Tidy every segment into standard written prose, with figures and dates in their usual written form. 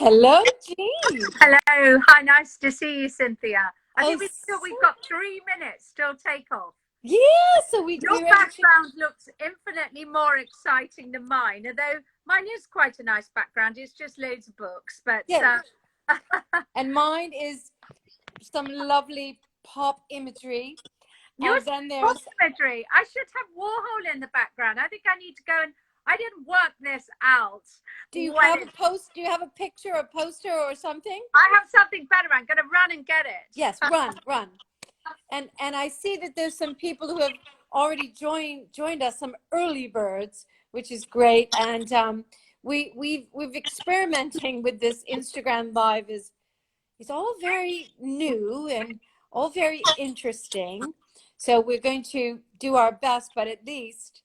Hello, Jean. Hello. Hi, nice to see you, Cynthia. I Oh, think we've got 3 minutes till takeoff. yeah. So Your background looks infinitely more exciting than mine, although mine is quite a nice background. It's just loads of books, but yeah. And mine is some lovely pop imagery. Yours Then pop there's imagery. I should have Warhol in the background. I think I need to go and I didn't work this out. Do you have a post? Do you have a picture, a poster, or something? I have something better. I'm going to run and get it. Yes, run. And I see that there's some people who have already joined us, some early birds, which is great. And we've experimenting with this Instagram Live is all very new and all very interesting. So we're going to do our best, but at least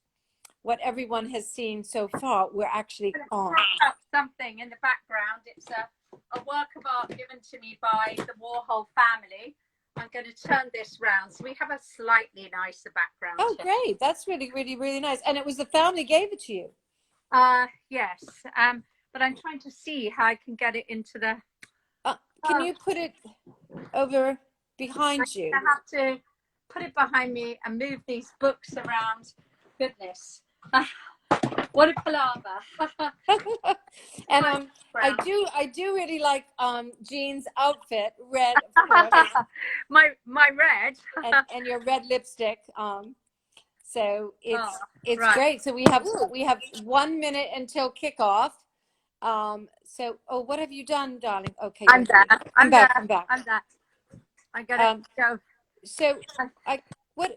what everyone has seen so far, we're actually on. Something in the background. It's a work of art given to me by the Warhol family. I'm going to turn this round so we have a slightly nicer background. Oh, great. That's really, really, really nice. And it was the family gave it to you. Yes. But I'm trying to see how I can get it into the... Can you put it over behind you? I have to put it behind me and move these books around. Goodness. What a palaver. And I do really like Jean's outfit, red, of course. my red. and your red lipstick. So it's right. great. So we have 1 minute until kickoff. So what have you done, darling? Okay, I'm there. I'm back. I'm there. I gotta go. So what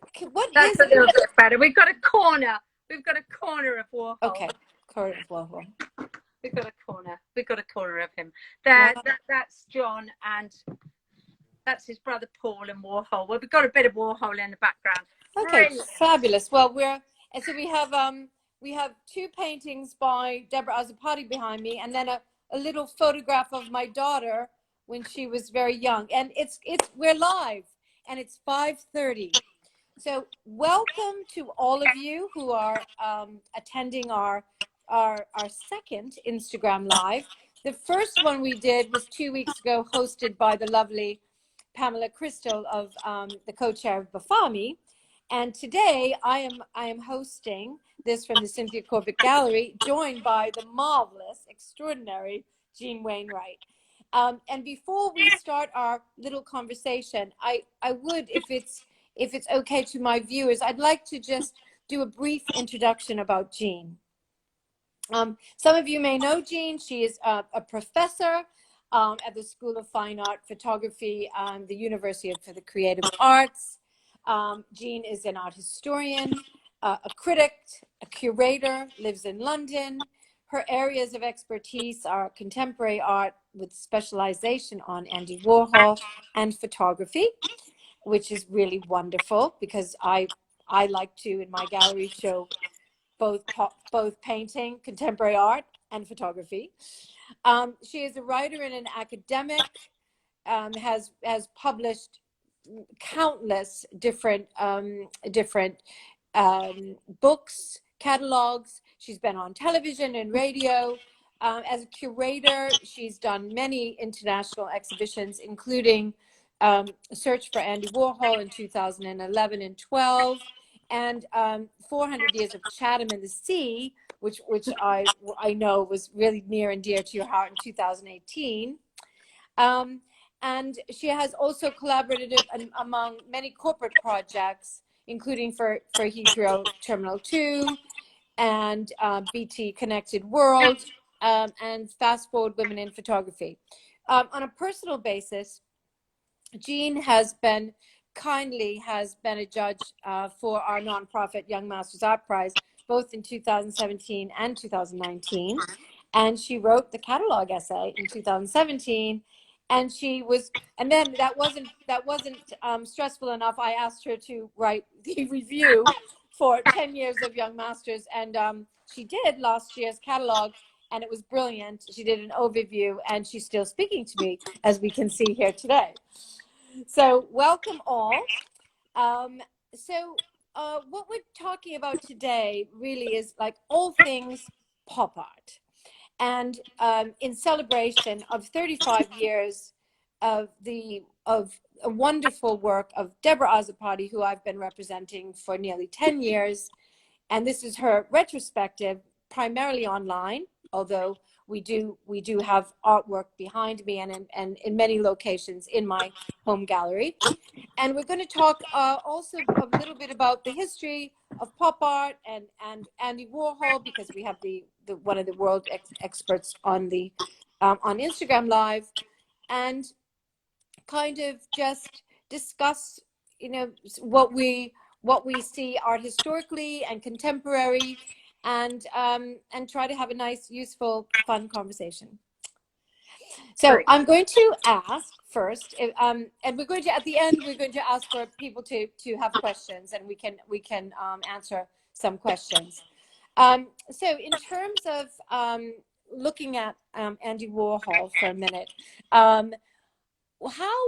That's is a little bit better. We've got a corner. We've got a corner of Warhol. Okay, corner of Warhol. We've got a corner. We've got a corner of him. There. Wow. That's John, and that's his brother Paul and Warhol. Well, we've got a bit of Warhol in the background. Okay, brilliant. Fabulous. Well, so we have two paintings by Deborah Azzopardi behind me, and then a little photograph of my daughter when she was very young. And we're live, and it's 5:30. So welcome to all of you who are attending our second Instagram Live. The first one we did was 2 weeks ago, hosted by the lovely Pamela Crystal of the co-chair of BAFAMI. And today I am hosting this from the Cynthia Corbett Gallery, joined by the marvelous, extraordinary Jean Wainwright. And before we start our little conversation, I would, if it's okay to my viewers, I'd like to just do a brief introduction about Jean. Some of you may know Jean. She is a professor at the School of Fine Art Photography, the University for the Creative Arts. Jean is an art historian, a critic, a curator, lives in London. Her areas of expertise are contemporary art with specialization on Andy Warhol and photography, which is really wonderful because I like to, in my gallery, show both painting, contemporary art, and photography. She is a writer and an academic, has published countless different books, catalogs. She's been on television and radio. As a curator, she's done many international exhibitions, including Search for Andy Warhol in 2011 and 12, and 400 Years of Chatham in the Sea, which I know was really near and dear to your heart in 2018. And she has also collaborated among many corporate projects, including for Heathrow Terminal 2 and BT Connected World and Fast Forward Women in Photography. On a personal basis, Jean has been a judge for our nonprofit Young Masters Art Prize, both in 2017 and 2019. And she wrote the catalog essay in 2017. And then that wasn't stressful enough. I asked her to write the review for 10 years of Young Masters, and she did last year's catalog, and it was brilliant. She did an overview, and she's still speaking to me, as we can see here today. So welcome all. What we're talking about today really is like all things pop art. And in celebration of 35 years of a wonderful work of Deborah Azzopardi, who I've been representing for nearly 10 years. And this is her retrospective, primarily online, although we do have artwork behind me and in many locations in my home gallery. And we're going to talk also a little bit about the history of pop art and Andy Warhol, because we have the one of the world experts on the on Instagram Live, and kind of just discuss, you know, what we see art historically and contemporary, and try to have a nice, useful, fun conversation. So Great. I'm going to ask first, and we're going to, at the end, we're going to ask for people to have questions, and we can answer some questions. So in terms of looking at Andy Warhol for a minute, how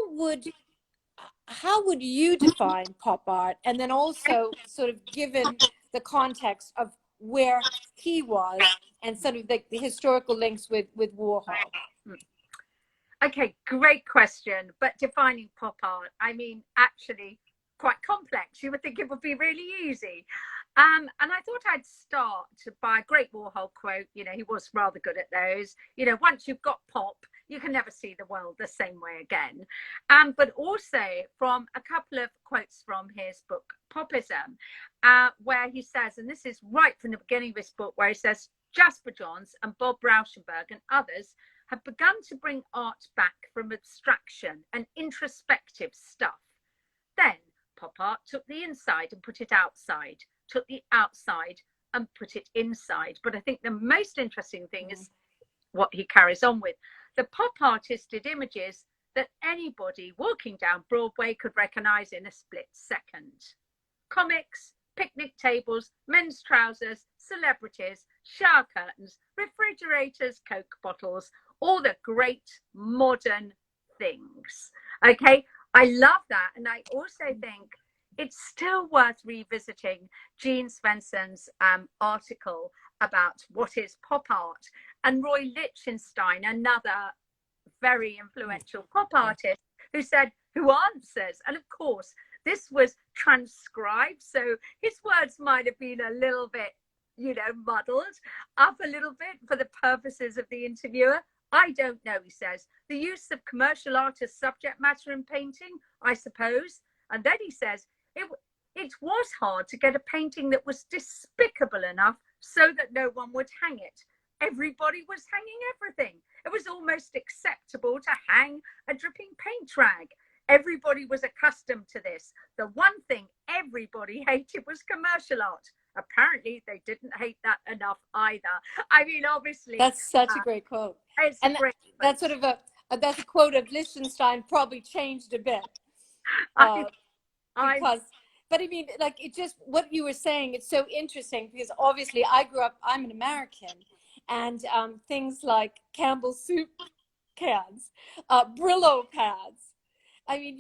would you define pop art, and then also sort of given the context of where he was and sort of the historical links with Warhol? Okay, great question. But defining pop art, I mean, actually quite complex. You would think it would be really easy. And I thought I'd start by a great Warhol quote. You know, he was rather good at those. You know, once you've got pop, you can never see the world the same way again. But also from a couple of quotes from his book, Popism, where he says, and this is right from the beginning of his book, where he says, Jasper Johns and Bob Rauschenberg and others have begun to bring art back from abstraction and introspective stuff. Then pop art took the inside and put it outside, took the outside and put it inside. But I think the most interesting thing is what he carries on with. The pop artist did images that anybody walking down Broadway could recognize in a split second. Comics, picnic tables, men's trousers, celebrities, shower curtains, refrigerators, Coke bottles, all the great modern things. Okay, I love that. And I also think it's still worth revisiting Jean Svensson's article about what is pop art. And Roy Lichtenstein, another very influential pop artist, who said, who answers. And of course, this was transcribed, so his words might have been a little bit, you know, muddled up a little bit for the purposes of the interviewer. I don't know, he says. The use of commercial art as subject matter in painting, I suppose. And then he says, it was hard to get a painting that was despicable enough so that no one would hang it. Everybody was hanging everything. It was almost acceptable to hang a dripping paint rag. Everybody was accustomed to this. The one thing everybody hated was commercial art. Apparently, they didn't hate that enough either. I mean, obviously, that's such a great quote. It's and great. That's sort of that's a quote of Lichtenstein, probably changed a bit. Because, but I mean, like, it just, what you were saying, it's so interesting, because obviously I'm an American, and things like Campbell's soup cans, Brillo pads. I mean,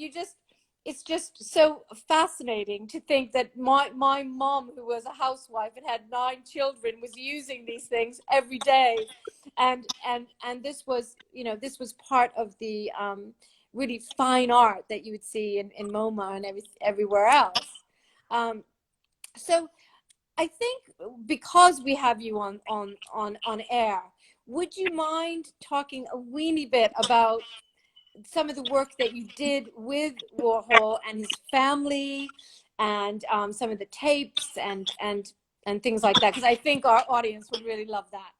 it's just so fascinating to think that my mom, who was a housewife and had 9 children, was using these things every day. And this was, you know, this was part of the really fine art that you would see in MoMA and everywhere else. So I think, because we have you on air, would you mind talking a weeny bit about some of the work that you did with Warhol and his family, and some of the tapes and things like that? Because I think our audience would really love that.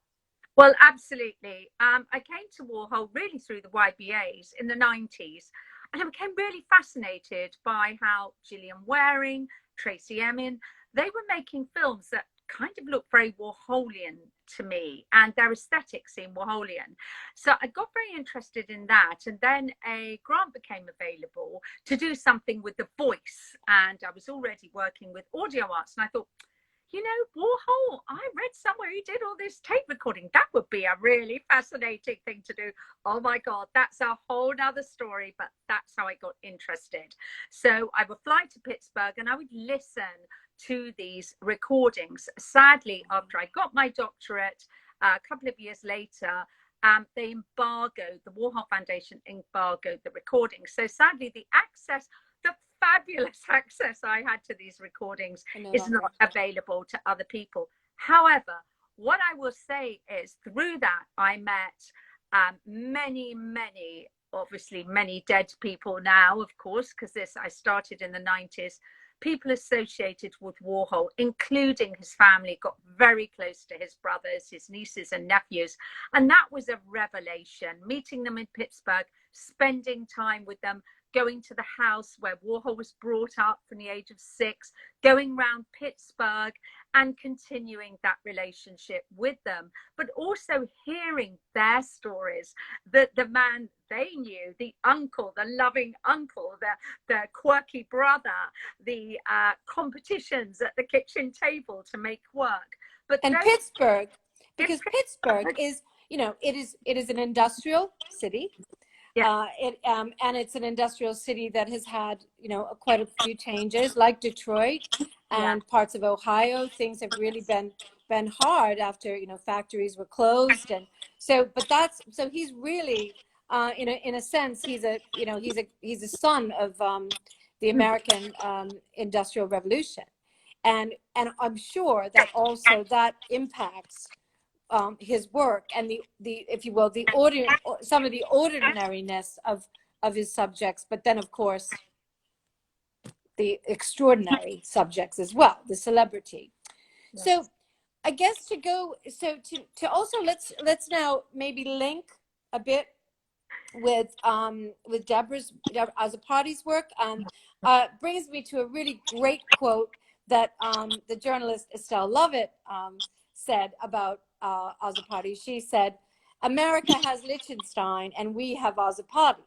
Well, absolutely. I came to Warhol really through the YBAs in the 90s, and I became really fascinated by how Gillian Waring, Tracy Emin, they were making films that kind of looked very Warholian to me, and their aesthetics seemed Warholian. So I got very interested in that, and then a grant became available to do something with the voice, and I was already working with audio arts, and I thought, you know, Warhol, I read somewhere he did all this tape recording. That would be a really fascinating thing to do. Oh my God, that's a whole nother story, but that's how I got interested. So I would fly to Pittsburgh and I would listen to these recordings. Sadly, after I got my doctorate a couple of years later, they embargoed, the Warhol Foundation embargoed the recordings. So sadly, the fabulous access I had to these recordings is not available to other people. However, what I will say is through that, I met many dead people now, of course, because I started in the 90s. People associated with Warhol, including his family, got very close to his brothers, his nieces and nephews. And that was a revelation, meeting them in Pittsburgh, spending time with them, going to the house where Warhol was brought up from the age of 6, going around Pittsburgh and continuing that relationship with them, but also hearing their stories, the man they knew, the uncle, the loving uncle, the quirky brother, the competitions at the kitchen table to make work. And Pittsburgh, because Pittsburgh is, it is an industrial city. Yeah. And it's an industrial city that has had, quite a few changes, like Detroit and parts of Ohio. Things have really been hard after, factories were closed. And so he's really, in a sense, he's a son of the American Industrial Revolution. And I'm sure that also that impacts his work and the if you will, some of the ordinariness of his subjects, but then of course the extraordinary subjects as well, the celebrity. Yes. So I guess to also let's now maybe link a bit with Deborah Azzopardi's work. Brings me to a really great quote that the journalist Estelle Lovett said about Azzopardi. She said, "America has Lichtenstein and we have Azzopardi."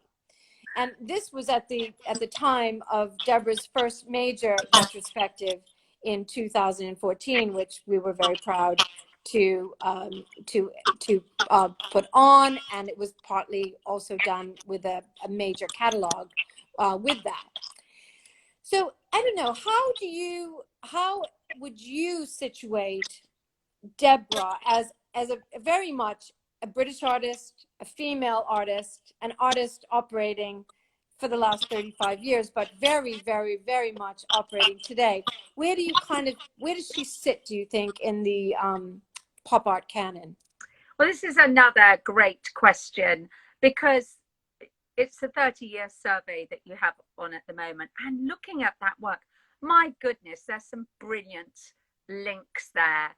And this was at the time of Deborah's first major retrospective in 2014, which we were very proud to put on, and it was partly also done with a major catalog with that. So I don't know, how would you situate Deborah as a very much a British artist, a female artist, an artist operating for the last 35 years, but very, very, very much operating today? Where does she sit, do you think, in the pop art canon? Well, this is another great question, because it's a 30-year survey that you have on at the moment. And looking at that work, my goodness, there's some brilliant links there.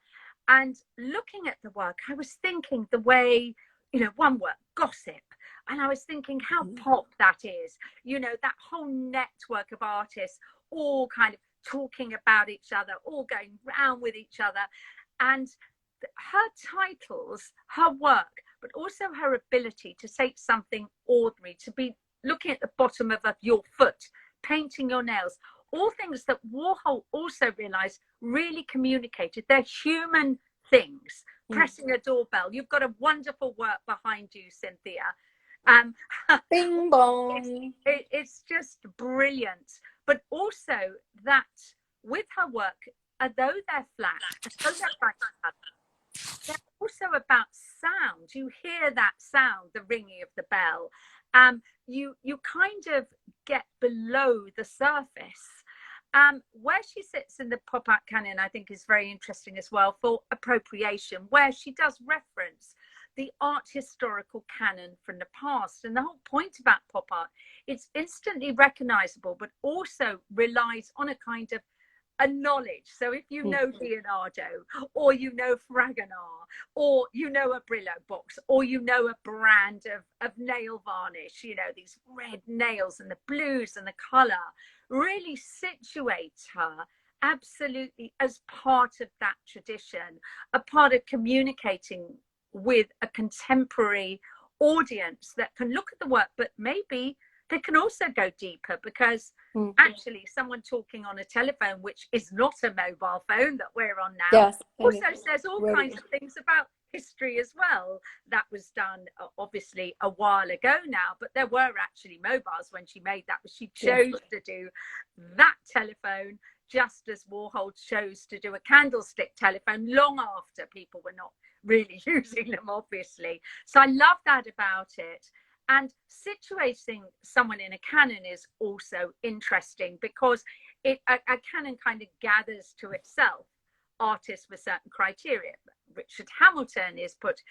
And looking at the work, I was thinking the way, one word, gossip. And I was thinking how pop that is, that whole network of artists all kind of talking about each other, all going round with each other. And her titles, her work, but also her ability to take something ordinary, to be looking at the bottom of your foot, painting your nails, all things that Warhol also realized really communicated. They're human things. Pressing a doorbell. You've got a wonderful work behind you, Cynthia. Bing bong. It's just brilliant. But also that with her work, although they're flat, they're also about sound. You hear that sound, the ringing of the bell. You kind of get below the surface. Where she sits in the pop art canon, I think, is very interesting as well for appropriation, where she does reference the art historical canon from the past. And the whole point about pop art, it's instantly recognizable, but also relies on a kind of a knowledge. So if you know Leonardo, or Fragonard, or a Brillo box, or a brand of nail varnish, these red nails and the blues and the color, really situates her absolutely as part of that tradition, a part of communicating with a contemporary audience that can look at the work, but maybe they can also go deeper, because actually someone talking on a telephone, which is not a mobile phone that we're on now, also says all kinds of things about history as well. That was done obviously a while ago now, but there were actually mobiles when she made that, but she chose to do that telephone just as Warhol chose to do a candlestick telephone long after people were not really using them, obviously. So I love that about it. And situating someone in a canon is also interesting because a canon kind of gathers to itself artists with certain criteria. Richard Hamilton is put,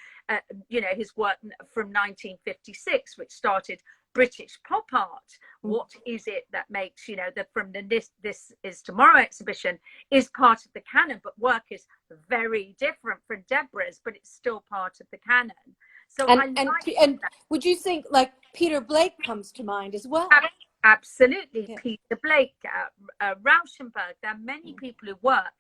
his work from 1956, which started British pop art. What is it that makes, from the This Is Tomorrow exhibition is part of the canon, but work is very different from Deborah's, but it's still part of the canon. So and would you think like Peter Blake comes to mind as well? Absolutely. Yeah. Peter Blake, Rauschenberg, there are many people who work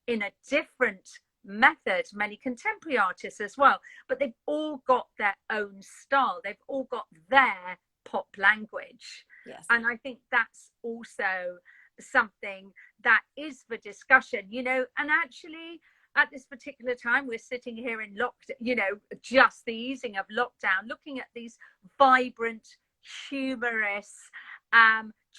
in a different method, many contemporary artists as well, but they've all got their own style. They've all got their pop language. Yes. And I think that's also something that is for discussion, and actually at this particular time, we're sitting here in just the easing of lockdown, looking at these vibrant, humorous,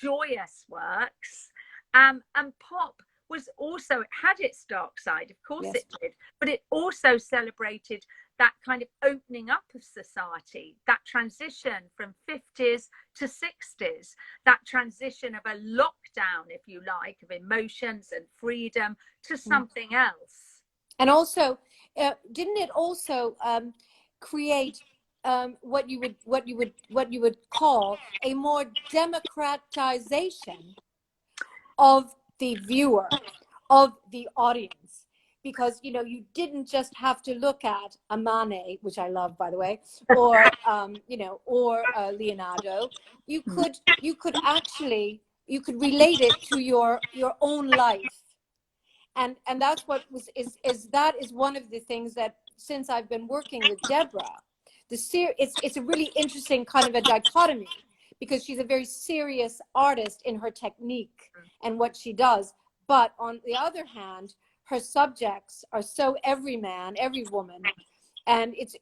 joyous works, and pop was also, it had its dark side, of course. Yes. It did, but it also celebrated that kind of opening up of society, that transition from 50s to 60s, that transition of a lockdown, if you like, of emotions and freedom to something else. And also, didn't it also create what you would call a more democratization of the viewer, of the audience? Because you didn't just have to look at a Manet, which I love, by the way, or or Leonardo. You could actually relate it to your own life, and that's what that is one of the things that, since I've been working with Deborah, it's a really interesting kind of a dichotomy, because she's a very serious artist in her technique and what she does, but on the other hand, her subjects are so every man, every woman, and it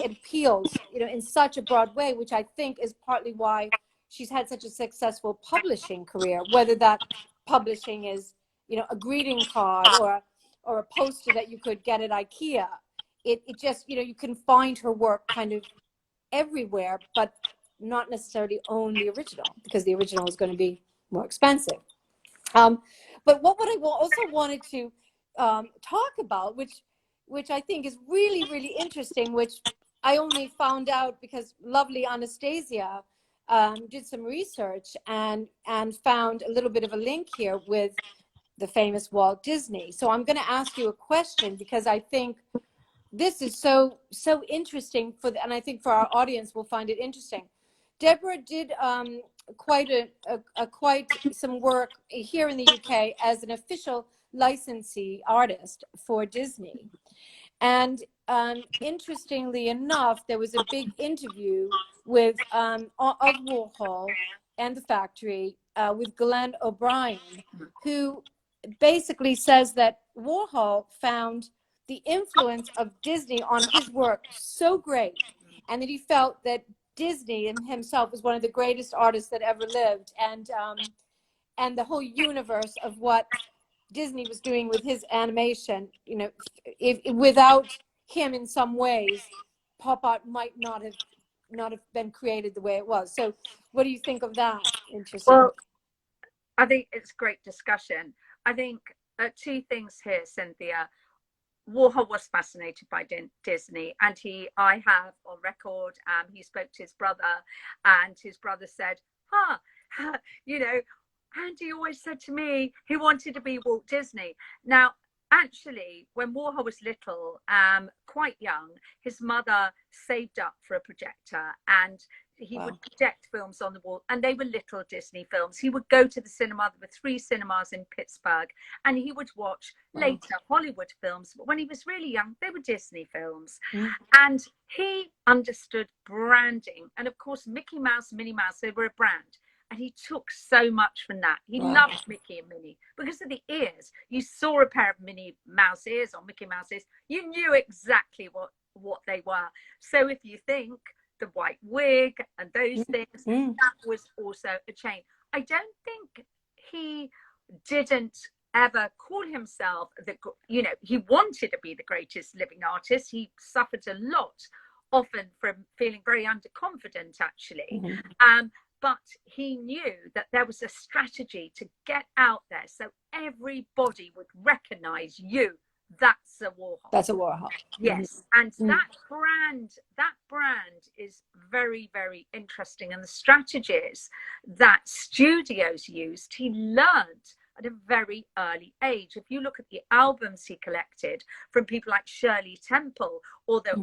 appeals, in such a broad way, which I think is partly why she's had such a successful publishing career. Whether that publishing is, a greeting card or a poster that you could get at IKEA, it just, you can find her work kind of everywhere, but not necessarily own the original, because the original is going to be more expensive. But what I also wanted to talk about, which I think is really, really interesting, which I only found out because lovely Anastasia did some research and found a little bit of a link here with the famous Walt Disney. So I'm going to ask you a question, because I think this is so interesting and I think for our audience will find it interesting. Deborah did quite some work here in the UK as an official licensee artist for Disney. And interestingly enough, there was a big interview with of Warhol and the Factory with Glenn O'Brien, who basically says that Warhol found the influence of Disney on his work so great, and that he felt that Disney himself was one of the greatest artists that ever lived, and the whole universe of what Disney was doing with his animation, if without him in some ways, pop art might not have been created the way it was. So what do you think of that? Interesting. Well, I think it's great discussion. I think two things here, Cynthia. Warhol was fascinated by Disney, and I have on record, he spoke to his brother, and his brother said, Andy always said to me he wanted to be Walt Disney. Now, actually, when Warhol was little, quite young, his mother saved up for a projector, and he would project films on the wall, and they were little Disney films. He would go to the cinema. There were 3 cinemas in Pittsburgh, and he would watch later Hollywood films. But when he was really young, they were Disney films. And he understood branding. And of course, Mickey Mouse, Minnie Mouse, they were a brand. And he took so much from that. He loved Mickey and Minnie because of the ears. You saw a pair of Minnie Mouse ears or Mickey Mouse ears, you knew exactly what they were. So if you think the white wig and those things, that was also a change. I don't think he didn't ever call himself he wanted to be the greatest living artist. He suffered a lot, often from feeling very underconfident, actually. But he knew that there was a strategy to get out there so everybody would recognize you. That's a Warhol. That's a Warhol. Yes. And that brand is very, very interesting. And the strategies that studios used, he learned at a very early age. If you look at the albums he collected from people like Shirley Temple, or the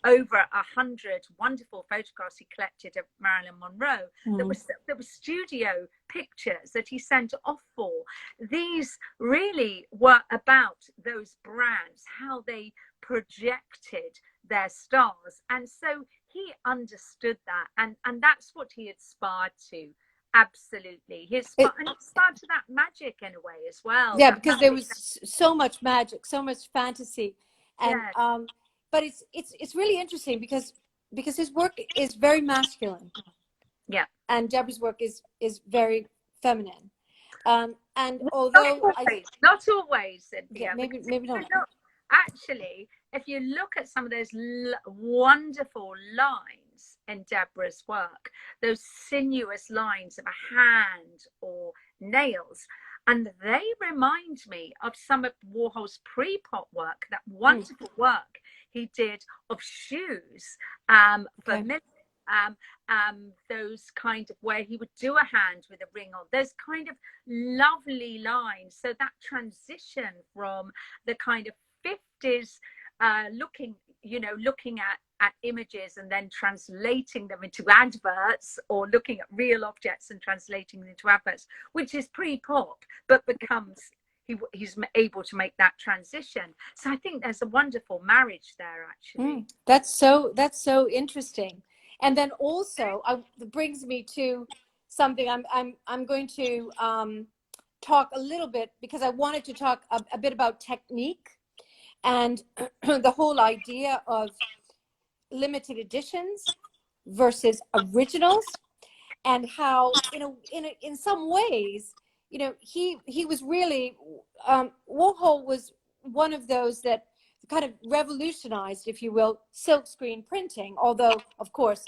over 100 wonderful photographs he collected of Marilyn Monroe, there were studio pictures that he sent off for. These really were about those brands, how they projected their stars. And so he understood that, and that's what he aspired to. Absolutely. He aspired to that magic in a way as well. Yeah, because there was so much magic, so much fantasy. And but it's really interesting because his work is very masculine. Yeah. And Deborah's work is very feminine. And although not always, Cynthia, maybe not. Actually, if you look at some of those wonderful lines in Deborah's work, those sinuous lines of a hand or nails, and they remind me of some of Warhol's pre-pop work, that wonderful work he did of shoes for men. Those kind of where he would do a hand with a ring on, those kind of lovely lines. So that transition from the kind of 50s looking at images and then translating them into adverts, or looking at real objects and translating them into adverts, which is pre-pop, but becomes he's able to make that transition. So I think there's a wonderful marriage there, actually. That's so interesting. And then also it brings me to something I'm going to talk a little bit, because I wanted to talk a bit about technique and the whole idea of limited editions versus originals, and how in some ways, he was really Warhol was one of those that kind of revolutionized, if you will, silkscreen printing. Although of course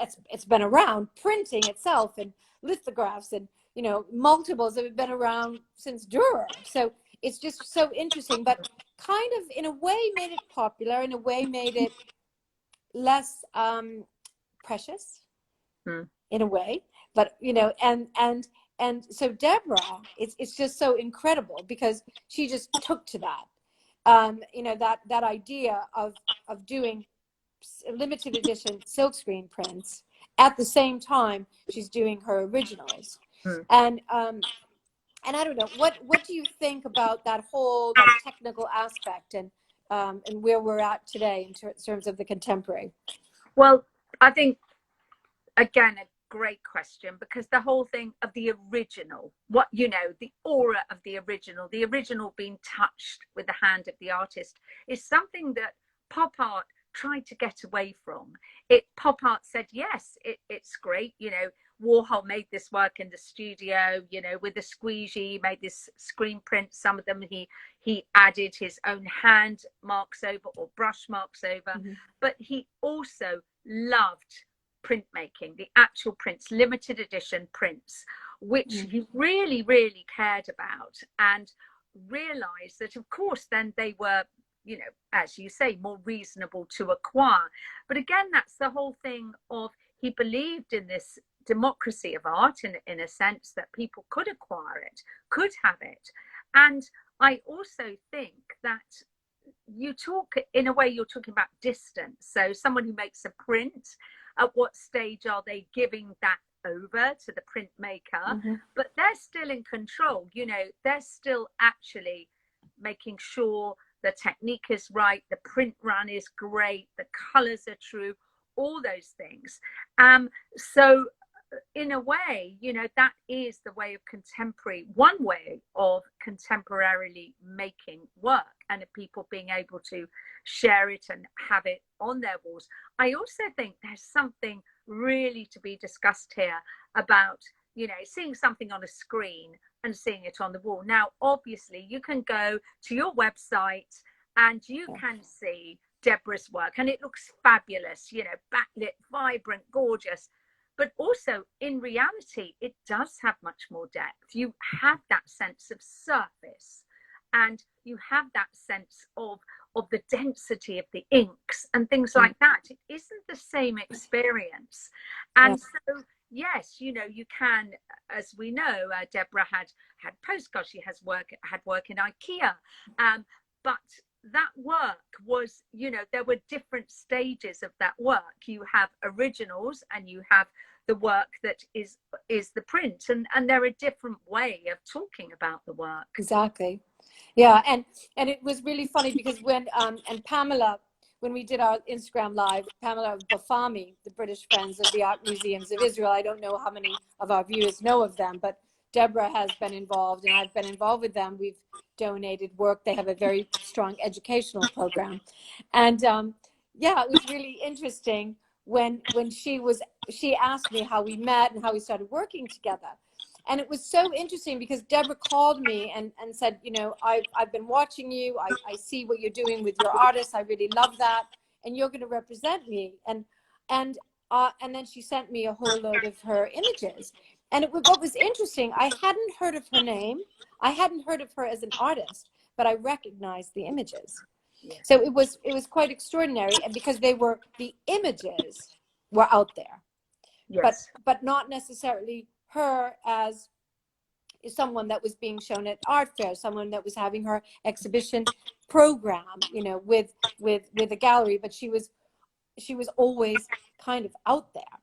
it's been around, printing itself and lithographs and multiples have been around since Dürer. So it's just so interesting, but kind of in a way made it popular, in a way made it less precious in a way. But and so Deborah, it's just so incredible because she just took to that that idea of doing limited edition silkscreen prints at the same time she's doing her originals. And I don't know, what do you think about that whole technical aspect and where we're at today in terms of the contemporary? Well, I think, again, a great question, because the whole thing of the original, the aura of the original being touched with the hand of the artist, is something that pop art tried to get away from. Pop art said, yes, it's great, Warhol made this work in the studio, with a squeegee, made this screen print. Some of them he added his own hand marks over, or brush marks over. But he also loved printmaking, the actual prints, limited edition prints, which he really, really cared about, and realized that, of course, then they were, as you say, more reasonable to acquire. But again, that's the whole thing of, he believed in this democracy of art in a sense, that people could acquire it, could have it. And I also think that you talk, in a way, you're talking about distance. So someone who makes a print, at what stage are they giving that over to the printmaker? But they're still in control, they're still actually making sure the technique is right, the print run is great, the colors are true, all those things. So in a way, that is the way of one way of contemporarily making work, and of people being able to share it and have it on their walls. I also think there's something really to be discussed here about, seeing something on a screen and seeing it on the wall. Now, obviously, you can go to your website and you can see Deborah's work, and it looks fabulous, you know, backlit, vibrant, gorgeous. But also, in reality, it does have much more depth. You have that sense of surface, and you have that sense of the density of the inks and things like that. It isn't the same experience. And so, yes, you know, you can, as we know, Deborah had postcards. She had work in IKEA, but that work was, you know, there were different stages of that work. You have originals and you have the work that is the print, and they're a different way of talking about the work. Exactly. Yeah, and it was really funny because when and Pamela, when we did our Instagram live, Pamela Bafami, the British Friends of the Art Museums of Israel, I don't know how many of our viewers know of them, but Deborah has been involved and I've been involved with them. We've donated work. They have a very strong educational program. And yeah, it was really interesting when she asked me how we met and how we started working together. And it was so interesting because Deborah called me and said, you know, I've been watching you. I see what you're doing with your artists. I really love that. And you're going to represent me. And then she sent me a whole load of her images. And what was interesting, I hadn't heard of her name. I hadn't heard of her as an artist, but I recognized the images. Yeah. So it was quite extraordinary, and because the images were out there, yes, but not necessarily her as someone that was being shown at art fairs, someone that was having her exhibition program, you know, with a gallery, but she was always kind of out there.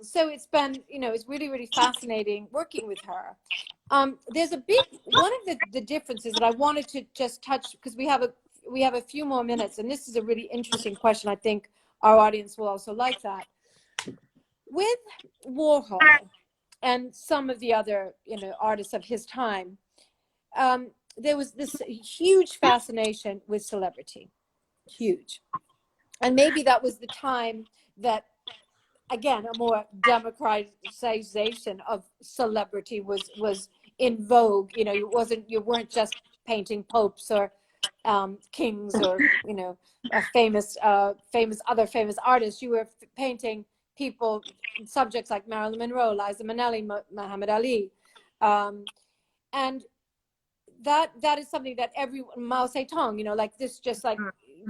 So it's been, you know, it's really, really fascinating working with her. There's one of the differences that I wanted to just touch, because we have a few more minutes, and this is a really interesting question. I think our audience will also like that. With Warhol and some of the other, you know, artists of his time, there was this huge fascination with celebrity, huge. And maybe that was the time that, again, a more democratization of celebrity was in vogue. You know, you weren't just painting popes or kings or, you know, famous artists. You were painting people, subjects like Marilyn Monroe, Liza Minnelli, Muhammad Ali, and that is something that Mao Zedong, you know, like this, just like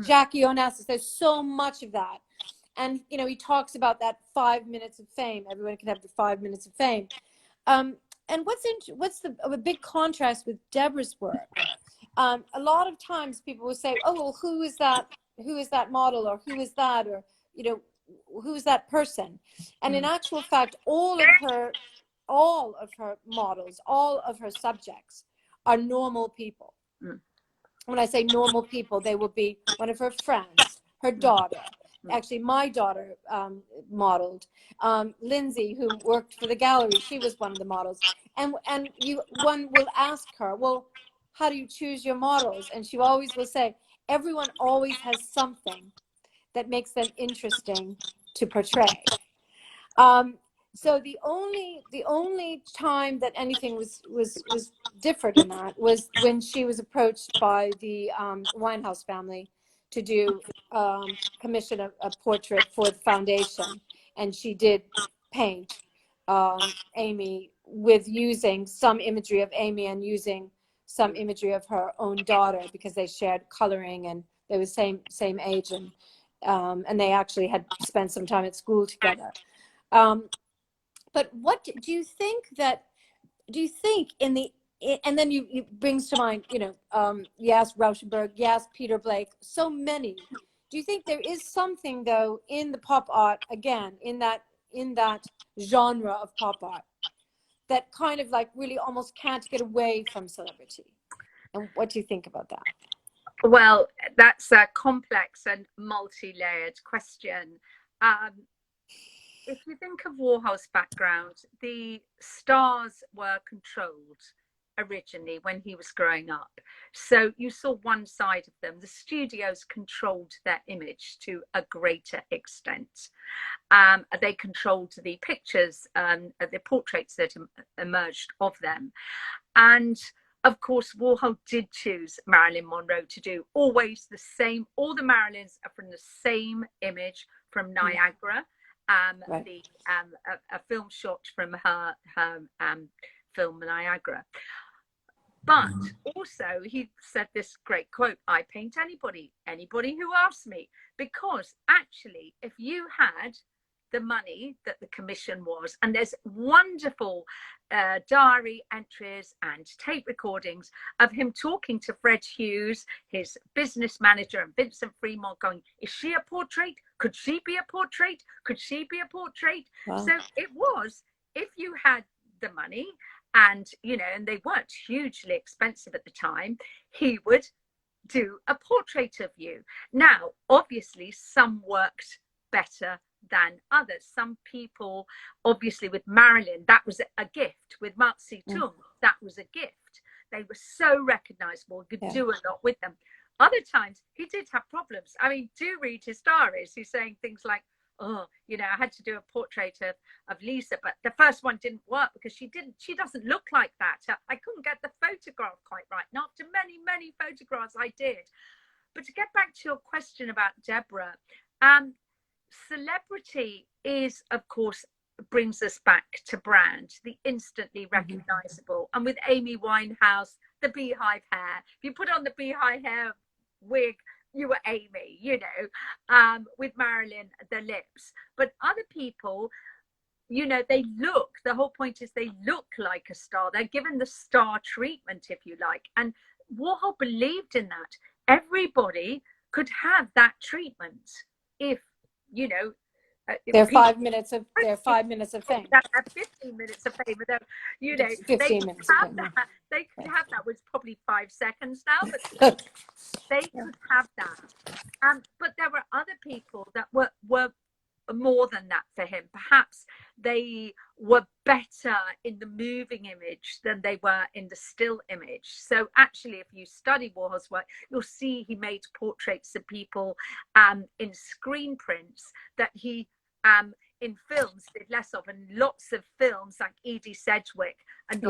Jackie Onassis. There's so much of that. And, you know, he talks about that 5 minutes of fame. Everyone can have the 5 minutes of fame. And what's a big contrast with Deborah's work? A lot of times people will say, oh, well, who is that model, or who is that, or, you know, who is that person? And in actual fact, all of her models, all of her subjects are normal people. When I say normal people, they will be one of her friends, her daughter. Actually, my daughter modeled. Lindsay, who worked for the gallery, she was one of the models. And one will ask her, well, how do you choose your models? And she always will say, everyone always has something that makes them interesting to portray. So the only time that anything was different in that was when she was approached by the Winehouse family to commission a portrait for the foundation, and she did paint Amy with using some imagery of Amy and using some imagery of her own daughter, because they shared coloring and they were same age, and they actually had spent some time at school together. But what do you think in the, and then you brings to mind, you know, yes, Rauschenberg, yes, Peter Blake, so many. Do you think there is something, though, in the pop art, again, in that genre of pop art, that kind of like really almost can't get away from celebrity? And what do you think about that? Well, that's a complex and multi-layered question. If you think of Warhol's background, the stars were controlled originally when he was growing up. So you saw one side of them. The studios controlled their image to a greater extent. They controlled the pictures, the portraits that emerged of them. And of course, Warhol did choose Marilyn Monroe to do always the same. All the Marilyns are from the same image from Niagara. Right. A film shot from her film Niagara. But also he said this great quote, "I paint anybody who asks me," because actually if you had the money that the commission was, and there's wonderful diary entries and tape recordings of him talking to Fred Hughes, his business manager, and Vincent Fremont, going, "Is she a portrait? Could she be a portrait? Could she be a portrait?" Wow. So it was, if you had the money, and you know, and they weren't hugely expensive at the time, he would do a portrait of you. Now obviously some worked better than others. Some people, obviously with Marilyn, that was a gift. With Mark C. Tung, that was a gift. They were so recognizable, you could do a lot with them. Other times he did have problems. I mean, do read his diaries. He's saying things like, "Oh, you know, I had to do a portrait of Lisa, but the first one didn't work because she doesn't look like that. I couldn't get the photograph quite right. And after many photographs I did." But to get back to your question about Deborah, celebrity is, of course, brings us back to brand, the instantly recognizable. And with Amy Winehouse, the beehive hair. If you put on the beehive hair wig, you were Amy, you know. With Marilyn, the lips. But other people, you know, the whole point is they look like a star. They're given the star treatment, if you like. And Warhol believed in that. Everybody could have that treatment if, you know, their 5 minutes of fame. That 15 minutes of fame, you know, 15 minutes. They could have that. Was probably 5 seconds now, but they could have that. But there were other people that were more than that for him. Perhaps they were better in the moving image than they were in the still image. So actually, if you study Warhol's work, you'll see he made portraits of people in screen prints that he in films did less of, and lots of films like Edie Sedgwick and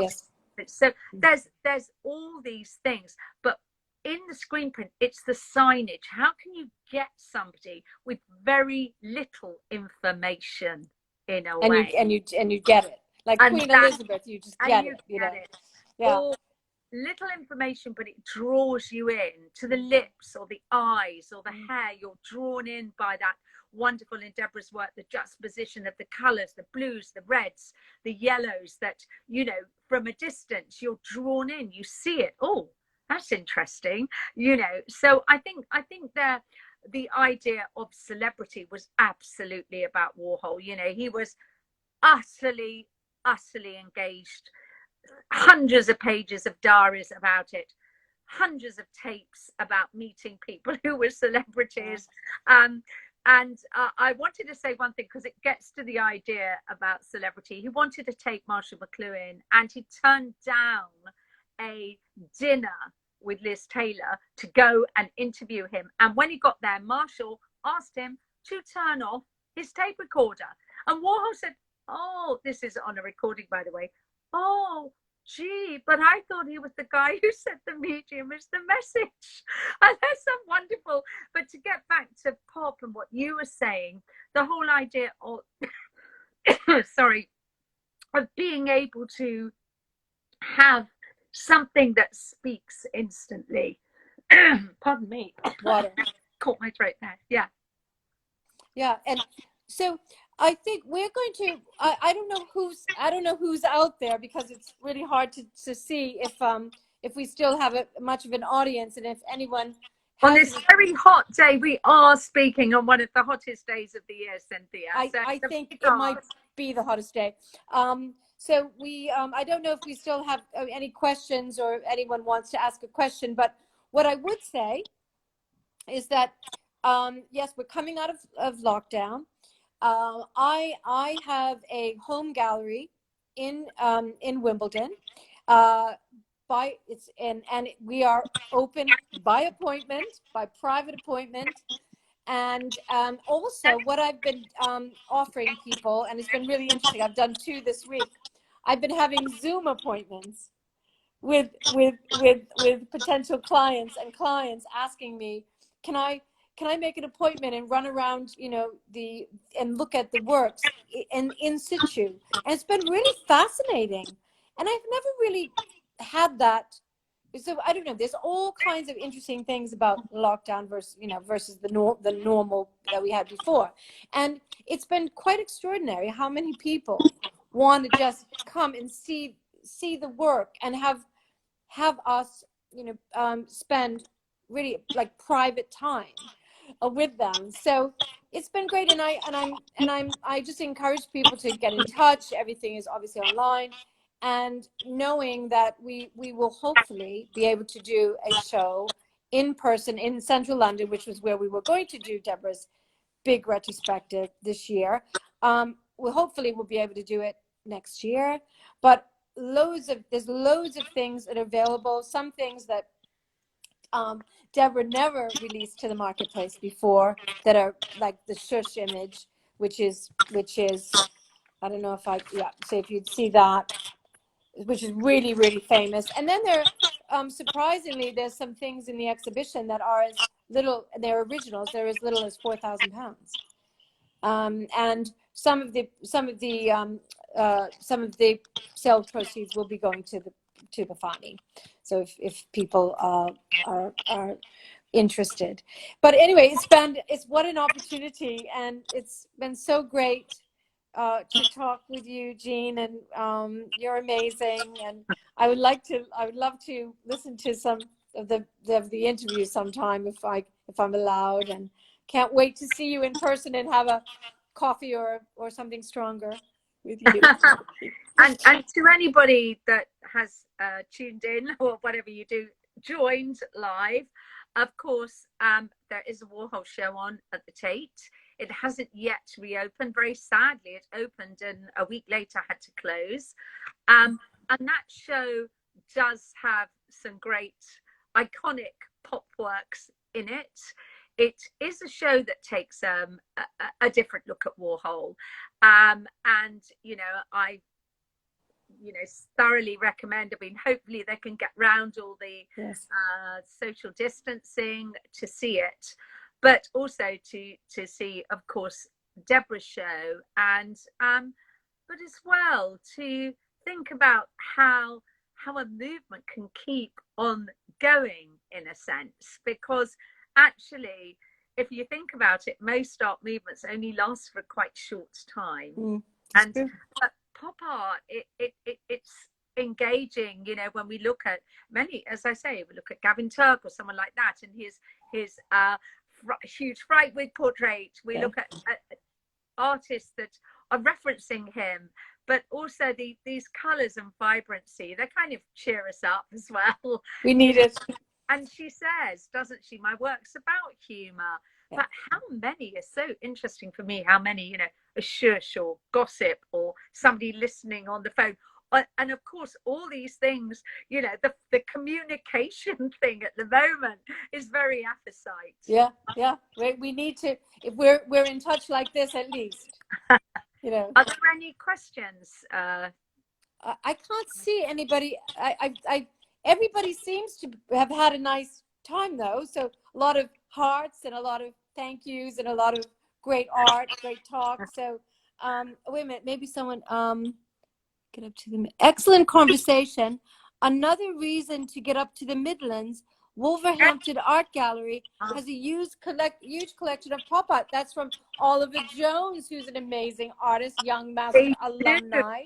so there's all these things. But in the screen print, it's the signage. How can you get somebody with very little information in a way? And you get it. Like Queen Elizabeth, you just get it. You know? Yeah. Or little information, but it draws you in to the lips or the eyes or the hair. You're drawn in by that wonderful, in Deborah's work, the juxtaposition of the colors, the blues, the reds, the yellows, that, you know, from a distance you're drawn in, you see it. Oh, that's interesting, you know. So I think the idea of celebrity was absolutely about Warhol. You know, he was utterly engaged. Hundreds of pages of diaries about it, hundreds of tapes about meeting people who were celebrities. And I wanted to say one thing, because it gets to the idea about celebrity. He wanted to take Marshall McLuhan, and he turned down a dinner with Liz Taylor to go and interview him. And when he got there, Marshall asked him to turn off his tape recorder. And Warhol said, "Oh," this is on a recording, by the way, "Oh, gee, but I thought he was the guy who said the medium is the message." And that's so wonderful. But to get back to pop and what you were saying, the whole idea of, of being able to have something that speaks instantly. Pardon me. Water. Caught my throat there. Yeah. And so I think we're going to, I don't know who's out there, because it's really hard to see if we still have much of an audience, and if anyone on this very hot day. We are speaking on one of the hottest days of the year, Cynthia. I think it might be the hottest day. So we, I don't know if we still have any questions, or anyone wants to ask a question, but what I would say is that, yes, we're coming out of lockdown. I have a home gallery in Wimbledon. we are open by appointment, by private appointment. And also what I've been offering people, and it's been really interesting, I've done 2 this week. I've been having Zoom appointments with potential clients, and clients asking me, can I make an appointment and run around, and look at the works in situ? And it's been really fascinating. And I've never really had that. So I don't know. There's all kinds of interesting things about lockdown versus the normal that we had before, and it's been quite extraordinary how many people want to just come and see the work and have us, spend really like private time with them. So it's been great, and I just encourage people to get in touch. Everything is obviously online. And knowing that we will hopefully be able to do a show in person in central London, which was where we were going to do Deborah's big retrospective this year. Hopefully we'll be able to do it next year. But there's loads of things that are available. Some things that Deborah never released to the marketplace before, that are like the Sshh image, which is I don't know if so if you'd see that, which is really, really famous. And then surprisingly, there's some things in the exhibition that are as little, they're originals, they're as little as £4,000. And some of the sales proceeds will be going to the Fani. So if people are interested. But anyway, it's what an opportunity, and it's been so great to talk with you, Jean, and you're amazing. And I would love to listen to some of the interviews sometime if I'm allowed, and can't wait to see you in person and have a coffee or something stronger with you. and to anybody that has tuned in, or whatever you do, joined live, of course, there is a Warhol show on at the Tate. It hasn't yet reopened. Very sadly, it opened and a week later had to close. And that show does have some great iconic pop works in it. It is a show that takes a different look at Warhol. And, I thoroughly recommend. I mean, hopefully they can get round all the social distancing to see it. But also to see, of course, Deborah's show, and but as well to think about how a movement can keep on going, in a sense, because actually, if you think about it, most art movements only last for a quite short time, and pop art, it's engaging. When we look at many, as I say, we look at Gavin Turk or someone like that, and his huge fright wig portrait. We look at artists that are referencing him, but also these colors and vibrancy, they kind of cheer us up as well. We need it. And she says, doesn't she, my work's about humor. But how many is so interesting for me, how many, a shush or gossip or somebody listening on the phone. And of course, all these things, the communication thing at the moment is very apposite. Yeah. We need to, if we're in touch like this, at least. Are there any questions? I can't see anybody. Everybody seems to have had a nice time, though. So a lot of hearts and a lot of thank yous and a lot of great art, great talk. So wait a minute, maybe someone. Get up to the excellent conversation. Another reason to get up to the Midlands, Wolverhampton Art Gallery has a huge collection of pop art. That's from Oliver Jones, who's an amazing artist, young master alumni.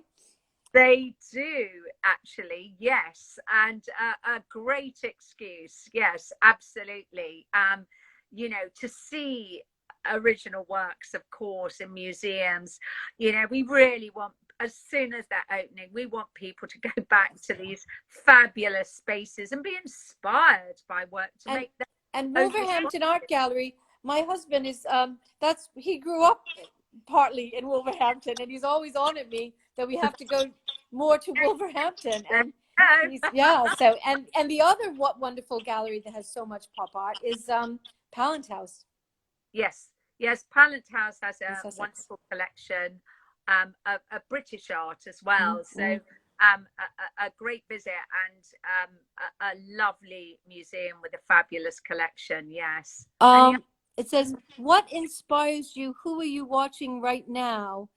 They do, actually, yes, and a great excuse, yes, absolutely. To see original works, of course, in museums. We really want, as soon as they're opening, we want people to go back to these fabulous spaces and be inspired by work to make them. And Wolverhampton Art Gallery, my husband is, he grew up partly in Wolverhampton, and he's always on at me that we have to go more to Wolverhampton. And Yeah. So and the other wonderful gallery that has so much pop art is Pallant House. Yes, Pallant House has a wonderful collection of British art as well. So a great visit, and a lovely museum with a fabulous collection. Yes. It says, what inspires you? Who are you watching right now?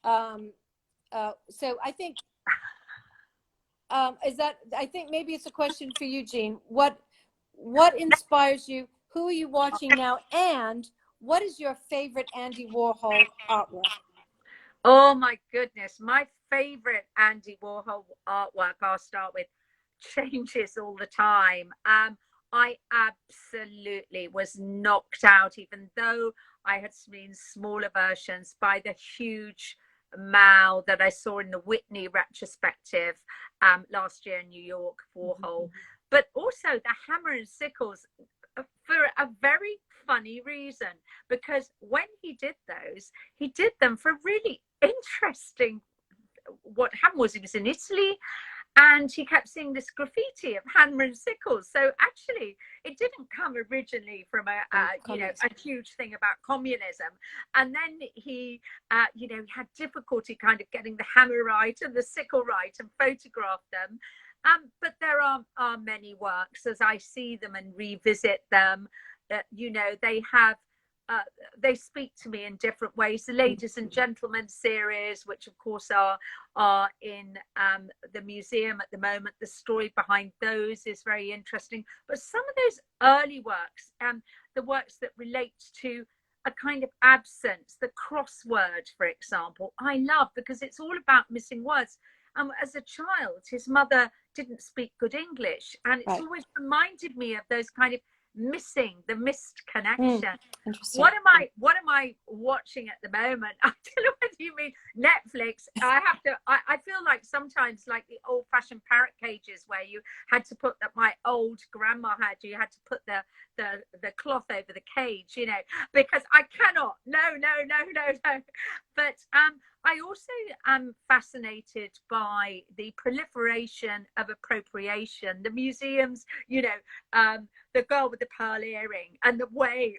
So I think I think maybe it's a question for you, Jean. What inspires you? Who are you watching now? And what is your favorite Andy Warhol artwork? Oh my goodness, my favorite Andy Warhol artwork, I'll start with, changes all the time. I absolutely was knocked out, even though I had seen smaller versions, by the huge Mao that I saw in the Whitney retrospective last year in New York, Warhol. But also the hammer and sickles, for a very funny reason, because when he did those, he did them for really interesting. What happened was, he was in Italy and he kept seeing this graffiti of hammer and sickles. So actually it didn't come originally from a huge thing about communism, and then he had difficulty kind of getting the hammer right and the sickle right and photographed them. But there are many works as I see them and revisit them. They have they speak to me in different ways. The Ladies and Gentlemen series, which of course are in the museum at the moment, the story behind those is very interesting. But some of those early works, the works that relate to a kind of absence, the crossword, for example, I love, because it's all about missing words. As a child, his mother didn't speak good English, and it's always reminded me of those kind of the missed connection. What am I watching at the moment? I don't know whether you mean Netflix. I feel like sometimes, like the old-fashioned parrot cages where you had to put that, my old grandma you had to put the cloth over the cage, because I cannot. No. But I also am fascinated by the proliferation of appropriation, the museums, the girl with the pearl earring, and the way,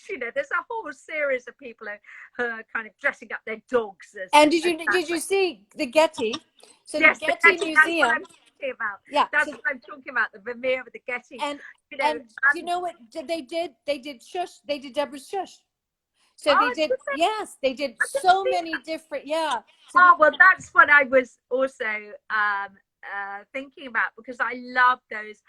there's a whole series of people who are kind of dressing up their dogs. And did you see the Getty? So yes, the Getty Museum. That's what I'm talking about. The Vermeer of the Getty. And you know what they did? They did Sshh. They did Deborah's Sshh. So they did so many different, well, that's what I was also thinking about, because I love those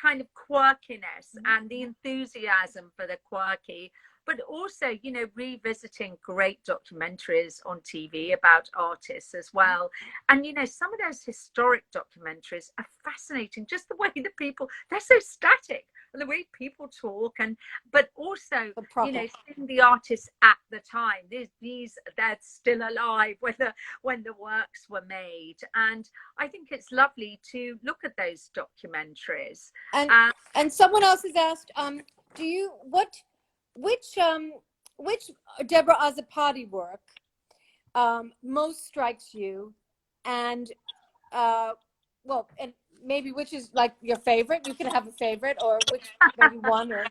kind of quirkiness and the enthusiasm for the quirky, but also, revisiting great documentaries on TV about artists as well. And, some of those historic documentaries are fascinating, just the way the people, they're so static, and the way people talk, but also, seeing the artists at the time, they're still alive when the works were made. And I think it's lovely to look at those documentaries. And someone else has asked, which Deborah Azzopardi work most strikes you, and and maybe which is like your favorite? You can have a favorite, or which maybe one, or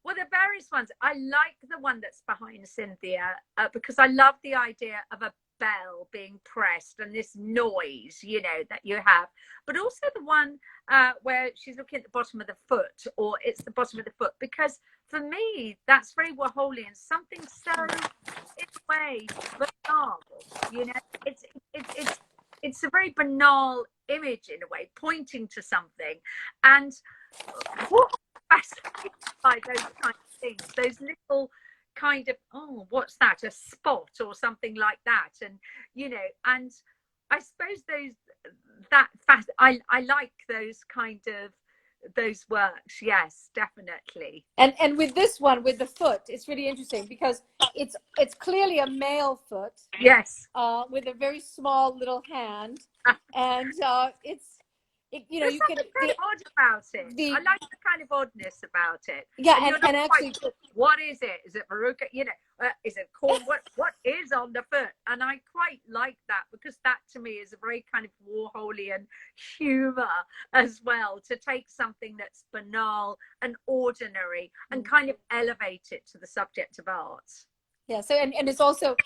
well, there are various ones. I like the one that's behind Cynthia because I love the idea of a bell being pressed and this noise, that you have, but also the one where she's looking at the bottom of the foot, or it's the bottom of the foot, because for me that's very Warholian, something so in a way banal, it's a very banal image in a way, pointing to something. And what fascinating by those kind of things, those little kind of, what's that, a spot or something like that, and and I suppose I like those kind of those works. Yes, definitely. And with this one, with the foot, it's really interesting because it's clearly a male foot, yes, with a very small little hand, and you know, There's you can, something very odd about it. I like the kind of oddness about it. yeah, and, and actually, sure, what is it? Is it Veruca? You know, is it corn? What is on the foot? And I quite like that, because that to me is a very kind of Warholian humor as well, to take something that's banal and ordinary and kind of elevate it to the subject of art. yeah. So and it's also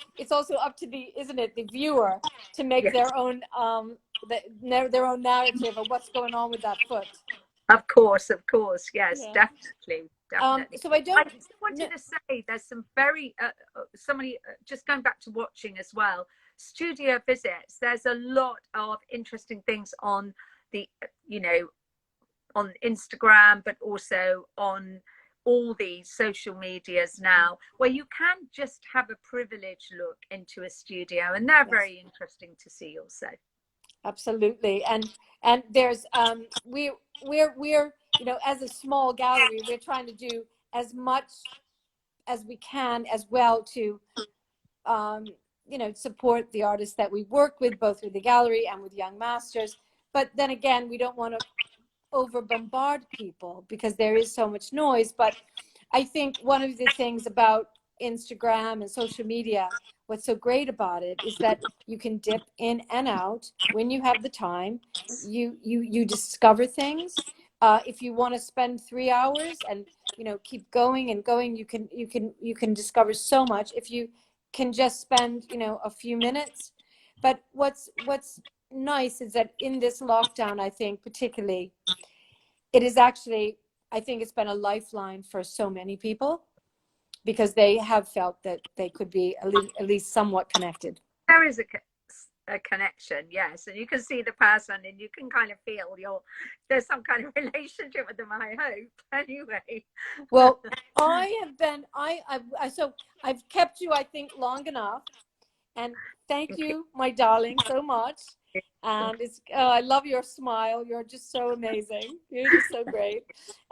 up to the, isn't it, the viewer to make Yes. their own their own narrative of what's going on with that foot. Of course, yes, Yeah. definitely. So I just wanted to say there's some very somebody just going back to watching as well, studio visits. There's a lot of interesting things on the, you know, on Instagram, but also on all these social medias now, where you can just have a privileged look into a studio, and they're very interesting to see also. Absolutely. And there's we're you know, as a small gallery, we're trying to do as much as we can as well to you know, support the artists that we work with, both with the gallery and with young masters. But then again, we don't want to over bombard people because there is so much noise. But I think one of the things about Instagram and social media, what's so great about it is that you can dip in and out when you have the time. You discover things. If you want to spend 3 hours and, you know, keep going and going, you can discover so much. If you can just spend, you know, a few minutes. But what's nice is that in this lockdown, I think particularly, it is actually, I think it's been a lifeline for so many people, because they have felt that they could be at least somewhat connected. There is a connection, yes, and you can see the person and you can kind of feel there's some kind of relationship with them, I hope. Anyway, well, so I've kept you, I think, long enough, and thank you, my darling, so much. And I love your smile. You're just so amazing. You're just so great.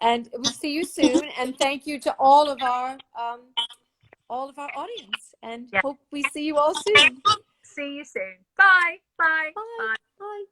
And we'll see you soon. And thank you to all of our audience. And hope we see you all soon. See you soon. Bye. Bye. Bye. Bye. Bye.